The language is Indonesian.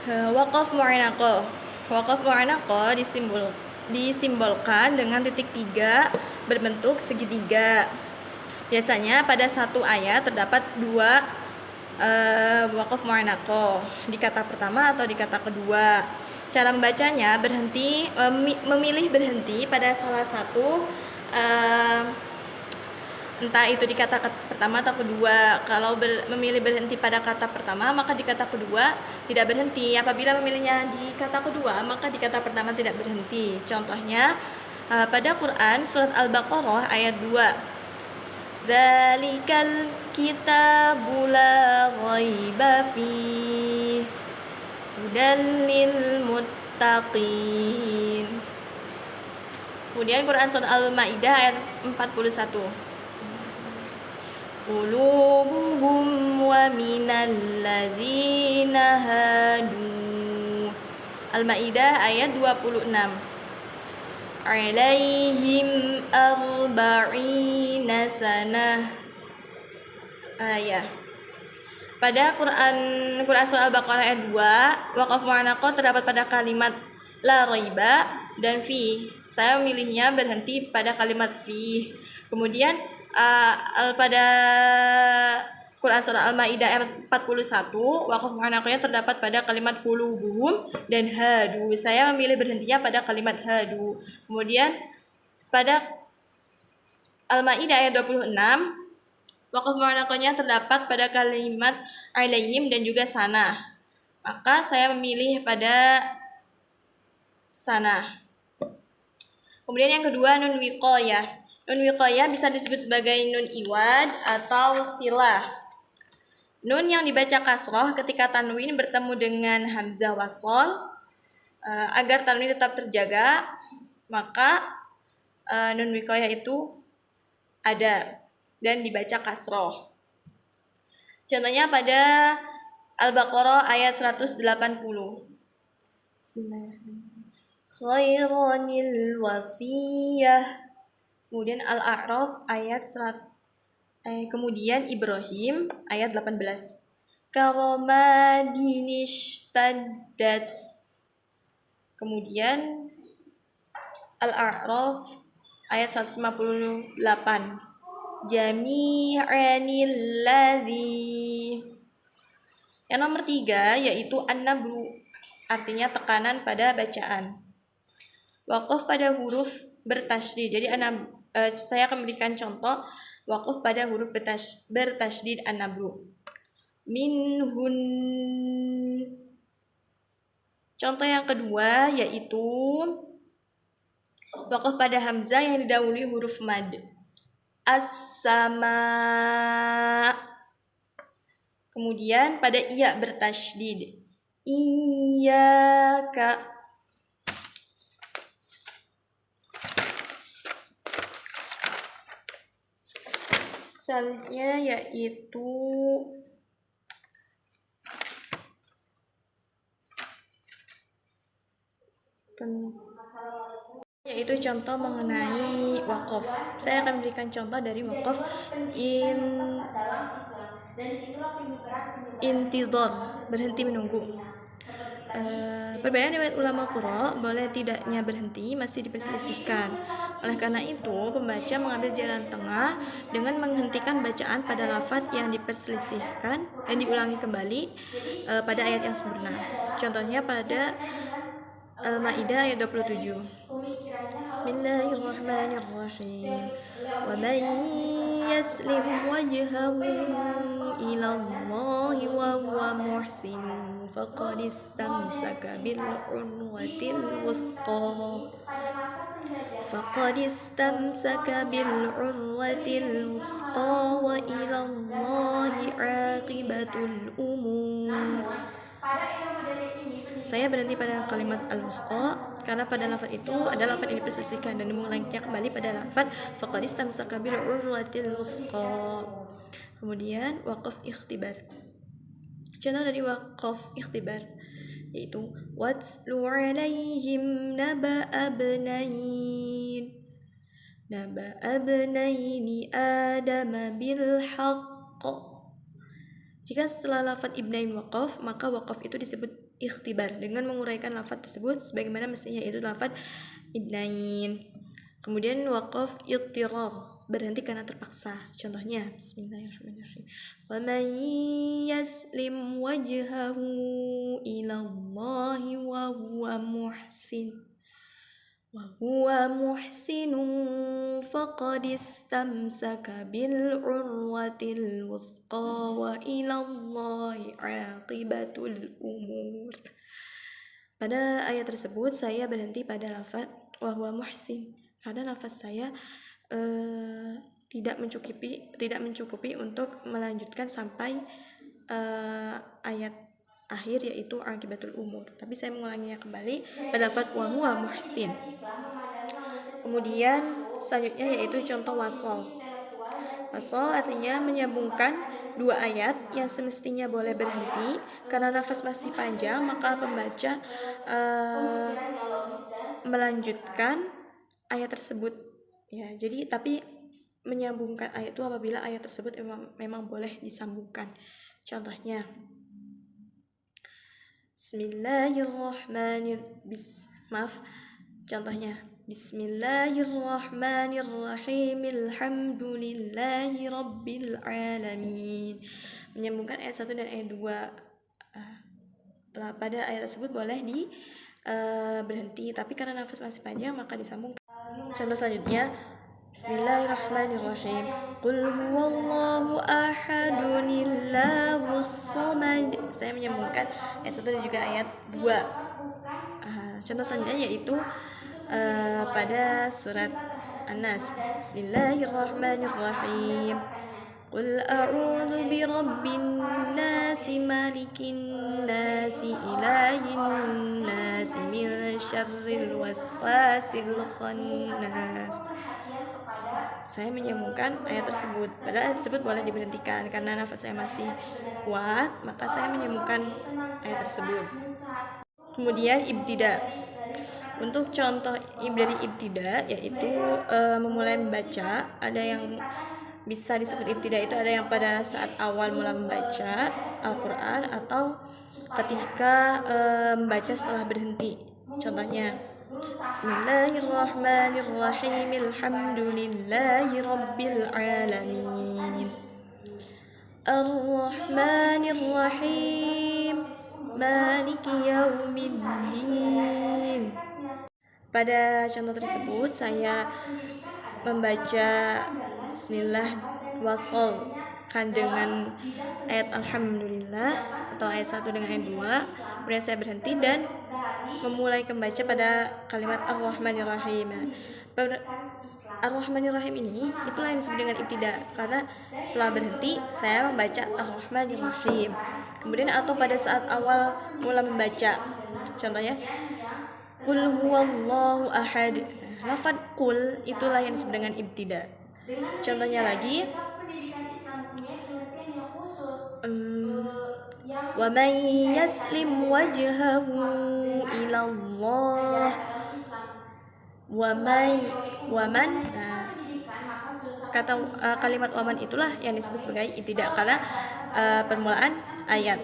Waqaf mu'anaqah. Waqaf mu'anaqah disimbolkan dengan titik 3 berbentuk segitiga. Biasanya pada satu ayat terdapat dua waqaf mu'anaqah, di kata pertama atau di kata kedua. Cara membacanya memilih berhenti pada salah satu entah itu di kata pertama atau kedua. Kalau memilih berhenti pada kata pertama, maka di kata kedua tidak berhenti. Apabila memilihnya di kata kedua, maka di kata pertama tidak berhenti. Contohnya pada Quran surat Al-Baqarah ayat 2. Dzalikal kitabu la raiba fihi hudal lil muttaqin. Kemudian Quran surat Al-Maidah ayat 41. Qulubuhum wa minal ladzina hadu. Al-Maidah ayat 26. Alaihim arba'ina sanah. Pada Quran surah Al-Baqarah ayat 2, waqaf mu'anaqah terdapat pada kalimat la raiba dan fi. Saya memilihnya berhenti pada kalimat fi. Kemudian pada Quran surah Al-Maidah ayat 41, waqaf mu'anaqahnya terdapat pada kalimat qulubuhum dan hadu. Saya memilih berhentinya pada kalimat hadu. Kemudian pada Al-Maidah ayat 26, waqaf mu'anaqahnya terdapat pada kalimat alaihim dan juga sana. Maka saya memilih pada sana. Kemudian yang kedua, nun wiqayah. Nun wiqayah bisa disebut sebagai nun iwad atau silah. Nun yang dibaca kasroh ketika tanwin bertemu dengan hamzah wasol, agar tanwin tetap terjaga, maka nun wiqayah itu ada dan dibaca kasroh. Contohnya pada Al-Baqarah ayat 180. Bismillahirrahmanirrahim. Khairanil wasiyah. Kemudian Al-A'raf ayat kemudian Ibrahim ayat 18. Karomadinistaddat. Kemudian Al-A'raf ayat 158. Jami'anil ladzi. Yang nomor 3 yaitu an-nablu, artinya tekanan pada bacaan. Waqaf pada huruf bertasydid. Jadi saya akan memberikan contoh waqaf pada huruf bertasydid an-nablu. Minhun. Contoh yang kedua yaitu waqaf pada hamzah yang didahului huruf mad. As-sama. Kemudian pada iya bertasydid. Iyyaka. Selanjutnya yaitu contoh mengenai waqaf. Saya akan berikan contoh dari waqaf intidhar, berhenti menunggu. Perbedaan riwayat ulama qurra, boleh tidaknya berhenti masih diperselisihkan. Oleh karena itu, pembaca mengambil jalan tengah dengan menghentikan bacaan pada lafaz yang diperselisihkan dan diulangi kembali pada ayat yang sempurna. Contohnya pada Al-Maidah ayat 27. Bismillahirrahmanirrahim. Wa man yaslim wajhahu ila Allahi wa huwa muhsin faqad istamsaka bil urwatil wuthqa. Faqad istamsaka bil urwatil wuthqa wa ila Allahi aqibatul umur. Saya berhenti pada kalimat al-wuthqa karena pada lafaz itu ada lafaz yang dipersisihkan dan mengulanginya kembali pada lafaz faqad istamsaka bil urwatil wuthqa. Kemudian waqaf ikhtibar. Contoh dari waqaf ikhtibar yaitu watlu alaihim naba'a abnaini adama bil haqq. Jika setelah lafadz ibnain waqaf, maka waqaf itu disebut ikhtibar dengan menguraikan lafadz tersebut sebagaimana mestinya, yaitu lafadz ibnain. Kemudian waqaf idtirar, berhenti karena terpaksa. Contohnya, bismillahirrahmanirrahim. Wa man yaslim wajhahu ilallahi wa huwa muhsin faqad istamsaka bil urwatil wuthqa wa ilallahi aqibatul umur. Pada ayat tersebut saya berhenti pada lafaz wa huwa muhsin karena lafaz saya tidak mencukupi untuk melanjutkan sampai ayat akhir, yaitu akibatul umur. Tapi saya mengulanginya kembali pada lafaz wa huwa muhsin. Kemudian selanjutnya yaitu contoh wasol. Wasol artinya menyambungkan dua ayat yang semestinya boleh berhenti karena nafas masih panjang, maka pembaca melanjutkan ayat tersebut. Ya, jadi tapi menyambungkan ayat itu apabila ayat tersebut memang boleh disambungkan. Contohnya, Bismillahirrahmanirrahim. Alhamdulillahi rabbil alamin. Menyambungkan ayat 1 dan ayat 2. Pada ayat tersebut boleh berhenti, tapi karena nafas masih panjang maka disambung. Contoh selanjutnya, Bismillahirrahmanirrahim. Qul huwallahu ahadunillahus samad. Saya menyambungkan ayat 1 dan juga ayat 2. Contoh selanjutnya yaitu pada surat An-Nas. Bismillahirrahmanirrahim. Qul a'udzu birabbin nasi malikin nasi ilahin nasi min syarril waswasil khannas. Saya menyambungkan ayat tersebut. Pada ayat tersebut boleh diberhentikan karena nafas saya masih kuat, maka saya menyambungkan ayat tersebut. Kemudian ibtida. Untuk contoh dari ibtida yaitu memulai membaca, ada yang bisa disebut ibtida itu ada yang pada saat awal mula membaca Al-Quran atau ketika membaca setelah berhenti. Contohnya, Bismillahirrahmanirrahim. Alhamdulillahi rabbil alamin. Ar-Rahmanirrahim. Maliki yaumiddin. Pada contoh tersebut saya membaca Bismillah wasol kan dengan ayat Alhamdulillah atau ayat 1 dengan ayat 2. Kemudian saya berhenti dan memulai membaca pada kalimat Ar-Rahmanirrahim. Ar-Rahmanirrahim ini itulah yang disebut dengan ibtida, karena setelah berhenti saya membaca Ar-Rahmanirrahim. Kemudian atau pada saat awal mula membaca, contohnya Qul huwallahu ahad. Lafaz qul itulah yang disebut dengan ibtida. Contohnya lagi, wa man yaslim wajhahu ilallah. Kata kalimat waman itulah yang disebut sebagai ibtida karena permulaan ayat.